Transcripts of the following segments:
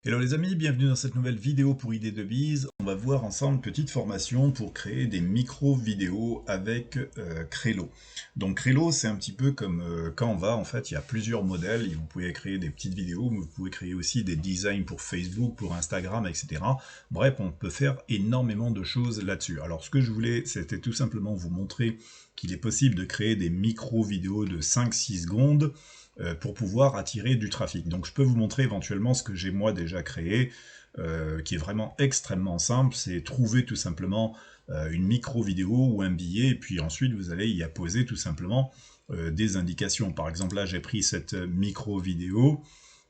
Hello les amis, bienvenue dans cette nouvelle vidéo pour Idées de Biz. On va voir ensemble une petite formation pour créer des micro-vidéos avec Crello. Donc Crello, c'est un petit peu comme Canva, en fait, il y a plusieurs modèles. Et vous pouvez créer des petites vidéos, mais vous pouvez créer aussi des designs pour Facebook, pour Instagram, etc. Bref, on peut faire énormément de choses là-dessus. Alors ce que je voulais, c'était tout simplement vous montrer qu'il est possible de créer des micro-vidéos de 5-6 secondes pour pouvoir attirer du trafic. Donc je peux vous montrer éventuellement ce que j'ai moi déjà créé, qui est vraiment extrêmement simple, c'est trouver tout simplement une micro-vidéo ou un billet, et puis ensuite vous allez y apposer tout simplement des indications. Par exemple là j'ai pris cette micro-vidéo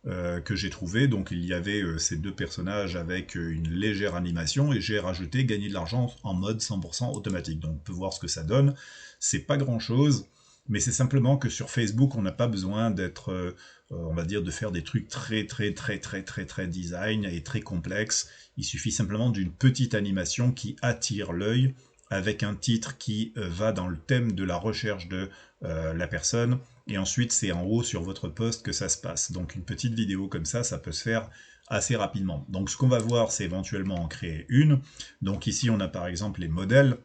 que j'ai trouvé, donc il y avait ces deux personnages avec une légère animation, et j'ai rajouté gagner de l'argent en mode 100% automatique. Donc on peut voir ce que ça donne, c'est pas grand chose, mais c'est simplement que sur Facebook, on n'a pas besoin d'être, on va dire, de faire des trucs très design et très complexes. Il suffit simplement d'une petite animation qui attire l'œil, avec un titre qui va dans le thème de la recherche de la personne, et ensuite c'est en haut sur votre post que ça se passe. Donc une petite vidéo comme ça peut se faire assez rapidement. Donc ce qu'on va voir, c'est éventuellement en créer une. Donc ici on a par exemple les modèles.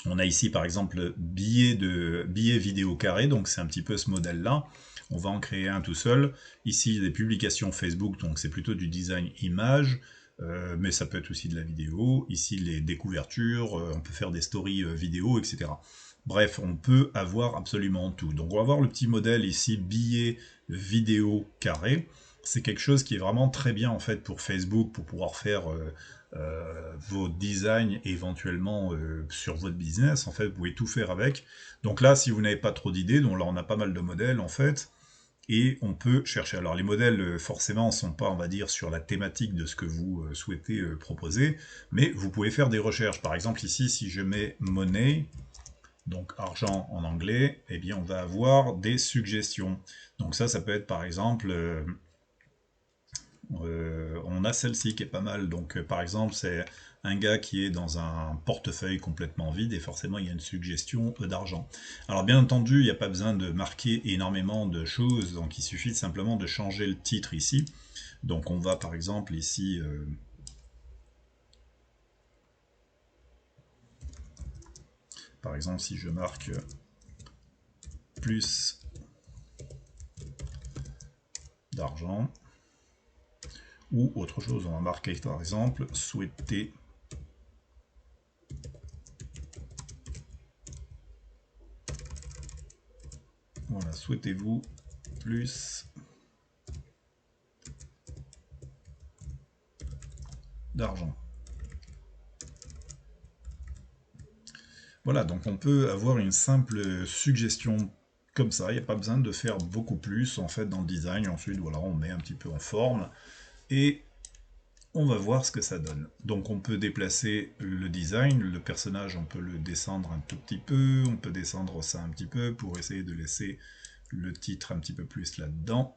On a ici par exemple billet vidéo carré, donc c'est un petit peu ce modèle-là. On va en créer un tout seul. Ici, des publications Facebook, donc c'est plutôt du design image, mais ça peut être aussi de la vidéo. Ici, des couvertures, on peut faire des stories vidéo, etc. Bref, on peut avoir absolument tout. Donc on va voir le petit modèle ici, billet vidéo carré. C'est quelque chose qui est vraiment très bien en fait pour Facebook, pour pouvoir faire vos designs éventuellement sur votre business. En fait, vous pouvez tout faire avec. Donc là, si vous n'avez pas trop d'idées, donc là on a pas mal de modèles en fait, et on peut chercher. Alors les modèles forcément ne sont pas, on va dire, sur la thématique de ce que vous souhaitez proposer, mais vous pouvez faire des recherches. Par exemple ici, si je mets monnaie, donc argent en anglais, eh bien on va avoir des suggestions. Donc ça peut être par exemple on a celle-ci qui est pas mal. Donc par exemple c'est un gars qui est dans un portefeuille complètement vide, et forcément il y a une suggestion d'argent. Alors bien entendu il n'y a pas besoin de marquer énormément de choses, donc il suffit simplement de changer le titre ici. Donc on va par exemple ici par exemple si je marque plus d'argent, ou autre chose, on va marquer par exemple souhaiter voilà, souhaitez-vous plus d'argent. Voilà, donc on peut avoir une simple suggestion comme ça, il n'y a pas besoin de faire beaucoup plus en fait dans le design. Ensuite, voilà, on met un petit peu en forme, et on va voir ce que ça donne. Donc on peut déplacer le design, le personnage, on peut le descendre un tout petit peu, on peut descendre ça un petit peu pour essayer de laisser le titre un petit peu plus là-dedans.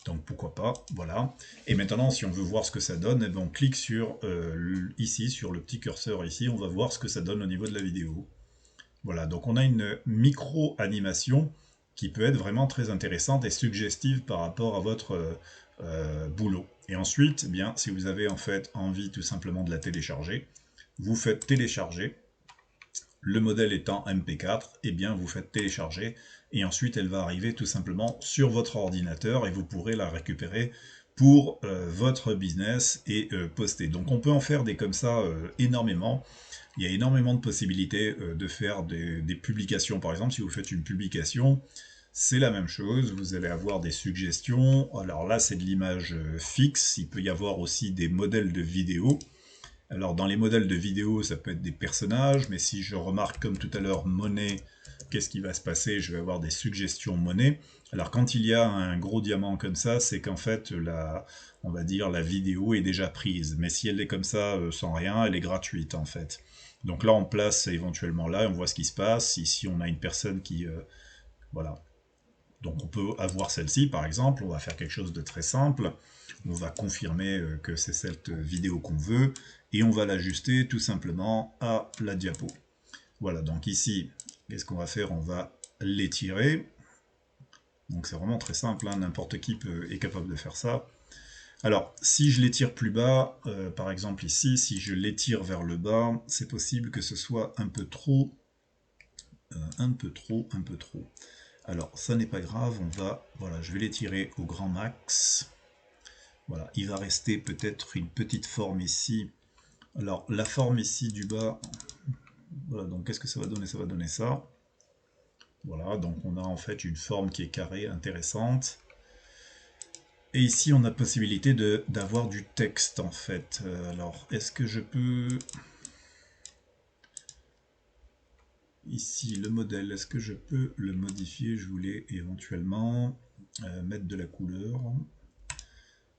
Donc pourquoi pas, voilà. Et maintenant, si on veut voir ce que ça donne, eh ben, on clique sur ici, sur le petit curseur ici, on va voir ce que ça donne au niveau de la vidéo. Voilà, donc on a une micro-animation qui peut être vraiment très intéressante et suggestive par rapport à votre boulot. Et ensuite, eh bien, si vous avez en fait envie tout simplement de la télécharger, vous faites télécharger. Le modèle étant MP4, eh bien vous faites télécharger, et ensuite elle va arriver tout simplement sur votre ordinateur, et vous pourrez la récupérer pour votre business et poster. Donc on peut en faire des comme ça énormément. Il y a énormément de possibilités de faire des publications. Par exemple, si vous faites une publication, c'est la même chose, vous allez avoir des suggestions. Alors là, c'est de l'image fixe, il peut y avoir aussi des modèles de vidéos. Alors dans les modèles de vidéos, ça peut être des personnages, mais si je remarque comme tout à l'heure monnaie, qu'est-ce qui va se passer? Je vais avoir des suggestions monnaie. Alors quand il y a un gros diamant comme ça, c'est qu'en fait on va dire la vidéo est déjà prise. Mais si elle est comme ça sans rien, elle est gratuite en fait. Donc là on place éventuellement là, et on voit ce qui se passe. Ici on a une personne qui voilà. Donc on peut avoir celle-ci par exemple, on va faire quelque chose de très simple, on va confirmer que c'est cette vidéo qu'on veut, et on va l'ajuster tout simplement à la diapo. Voilà, donc ici, qu'est-ce qu'on va faire? On va l'étirer, donc c'est vraiment très simple, hein, n'importe qui est capable de faire ça. Alors, si je l'étire plus bas, par exemple ici, si je l'étire vers le bas, c'est possible que ce soit un peu trop, un peu trop, un peu trop. Alors, ça n'est pas grave, voilà, je vais l'étirer au grand max. Voilà, il va rester peut-être une petite forme ici. Alors, la forme ici du bas, voilà, donc qu'est-ce que ça va donner? Ça va donner ça. Voilà, donc on a en fait une forme qui est carrée, intéressante. Et ici, on a possibilité d'avoir du texte, en fait. Alors, est-ce que je peux... Ici, le modèle, est-ce que je peux le modifier? Je voulais éventuellement mettre de la couleur.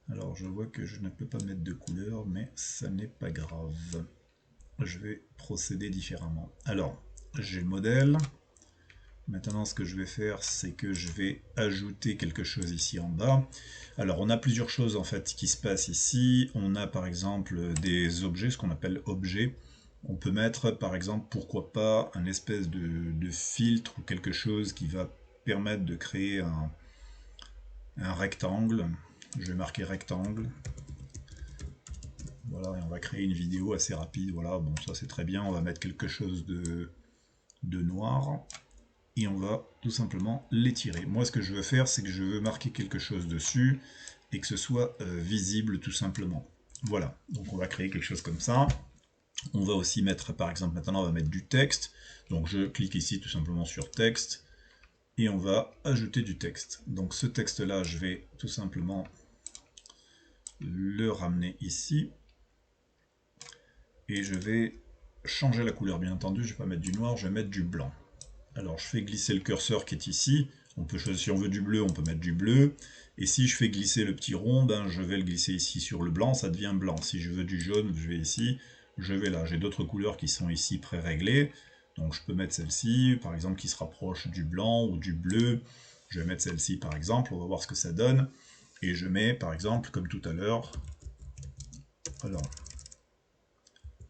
Alors, je vois que je ne peux pas mettre de couleur, mais ça n'est pas grave. Je vais procéder différemment. Alors, j'ai le modèle. Maintenant, ce que je vais faire, c'est que je vais ajouter quelque chose ici en bas. Alors, on a plusieurs choses en fait qui se passent ici. On a par exemple des objets, ce qu'on appelle objets. On peut mettre par exemple, pourquoi pas, un espèce de filtre ou quelque chose qui va permettre de créer un rectangle. Je vais marquer rectangle. Voilà, et on va créer une vidéo assez rapide. Voilà, bon, ça c'est très bien. On va mettre quelque chose de noir. Et on va tout simplement l'étirer. Moi, ce que je veux faire, c'est que je veux marquer quelque chose dessus et que ce soit visible tout simplement. Voilà, donc on va créer quelque chose comme ça. On va aussi mettre, par exemple, maintenant on va mettre du texte. Donc je clique ici tout simplement sur texte et on va ajouter du texte. Donc ce texte-là, je vais tout simplement le ramener ici et je vais changer la couleur. Bien entendu, je ne vais pas mettre du noir, je vais mettre du blanc. Alors je fais glisser le curseur qui est ici. On peut choisir, si on veut du bleu, on peut mettre du bleu. Et si je fais glisser le petit rond, ben, je vais le glisser ici sur le blanc, ça devient blanc. Si je veux du jaune, je vais ici, je vais là. J'ai d'autres couleurs qui sont ici pré-réglées. Donc je peux mettre celle-ci, par exemple, qui se rapproche du blanc ou du bleu. Je vais mettre celle-ci, par exemple, on va voir ce que ça donne. Et je mets, par exemple, comme tout à l'heure, alors,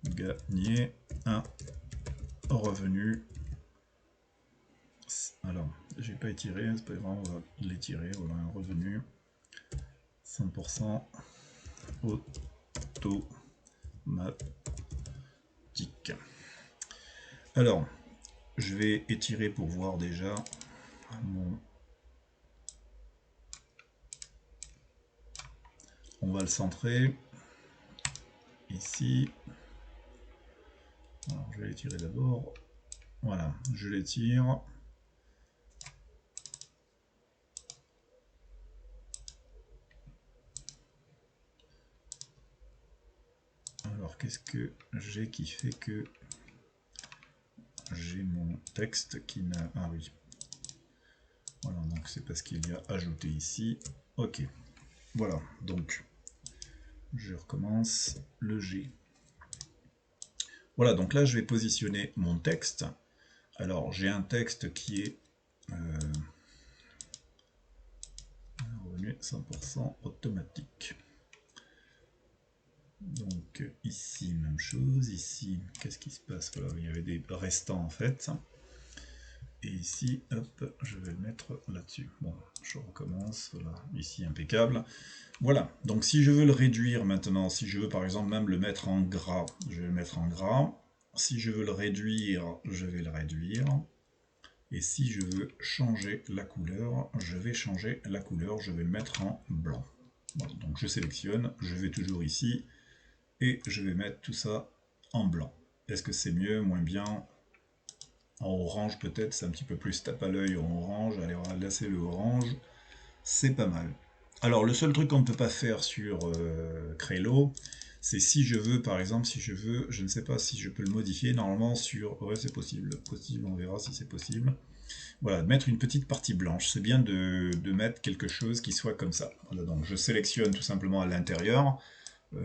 gagner un revenu. Alors, j'ai pas étiré, c'est pas grave, on va l'étirer, voilà un revenu 100% automatique. Alors, je vais étirer pour voir déjà mon... On va le centrer ici. Alors, je vais l'étirer d'abord. Voilà, je l'étire. Alors, qu'est-ce que j'ai qui fait que j'ai mon texte qui n'a... Ah oui. Voilà, donc c'est parce qu'il y a ajouté ici. Ok. Voilà, donc je recommence le G. Voilà, donc là je vais positionner mon texte. Alors j'ai un texte qui est revenu 100% automatique. Donc ici, même chose. Ici, qu'est-ce qui se passe? Voilà, il y avait des restants en fait. Et ici, hop, je vais le mettre là-dessus. Bon, je recommence. Voilà, ici, impeccable. Voilà, donc si je veux le réduire maintenant, si je veux par exemple même le mettre en gras, je vais le mettre en gras. Si je veux le réduire, je vais le réduire. Et si je veux changer la couleur, je vais changer la couleur, je vais le mettre en blanc. Voilà, donc je sélectionne, je vais toujours ici, et je vais mettre tout ça en blanc. Est-ce que c'est mieux, moins bien? En orange peut-être, c'est un petit peu plus tape à l'œil en orange. Allez, on va laisser le orange, c'est pas mal. Alors le seul truc qu'on ne peut pas faire sur Crello, c'est si je veux, par exemple, si je veux, je ne sais pas si je peux le modifier, normalement sur... Ouais, c'est possible, on verra si c'est possible. Voilà, mettre une petite partie blanche, c'est bien de mettre quelque chose qui soit comme ça. Voilà, donc je sélectionne tout simplement à l'intérieur.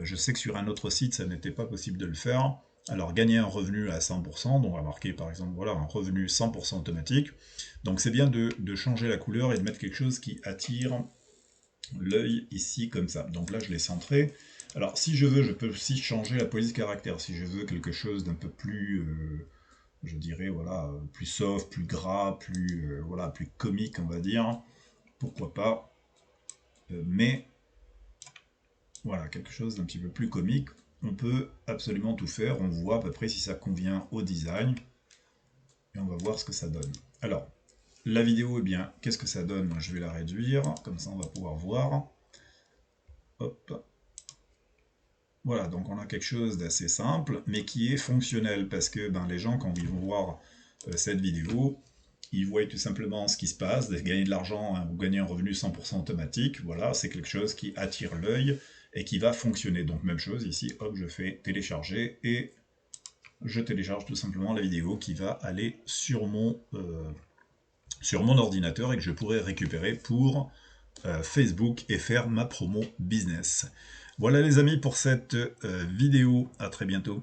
Je sais que sur un autre site, ça n'était pas possible de le faire. Alors gagner un revenu à 100%, donc on va marquer par exemple voilà, un revenu 100% automatique. Donc c'est bien de changer la couleur et de mettre quelque chose qui attire l'œil ici comme ça. Donc là je l'ai centré. Alors si je veux, je peux aussi changer la police caractère. Si je veux quelque chose d'un peu plus, je dirais, voilà, plus soft, plus gras, plus, voilà, plus comique on va dire, pourquoi pas. Mais Voilà, quelque chose d'un petit peu plus comique. On peut absolument tout faire, on voit à peu près si ça convient au design, et on va voir ce que ça donne. Alors, la vidéo, eh bien, qu'est-ce que ça donne? Moi, je vais la réduire, comme ça on va pouvoir voir. Hop. Voilà, donc on a quelque chose d'assez simple, mais qui est fonctionnel, parce que ben, les gens, quand ils vont voir cette vidéo, ils voient tout simplement ce qui se passe, de gagner de l'argent, hein, ou gagner un revenu 100% automatique, voilà, c'est quelque chose qui attire l'œil et qui va fonctionner. Donc même chose, ici, hop, je fais télécharger, et je télécharge tout simplement la vidéo qui va aller sur mon ordinateur et que je pourrai récupérer pour Facebook et faire ma promo business. Voilà les amis pour cette vidéo, à très bientôt.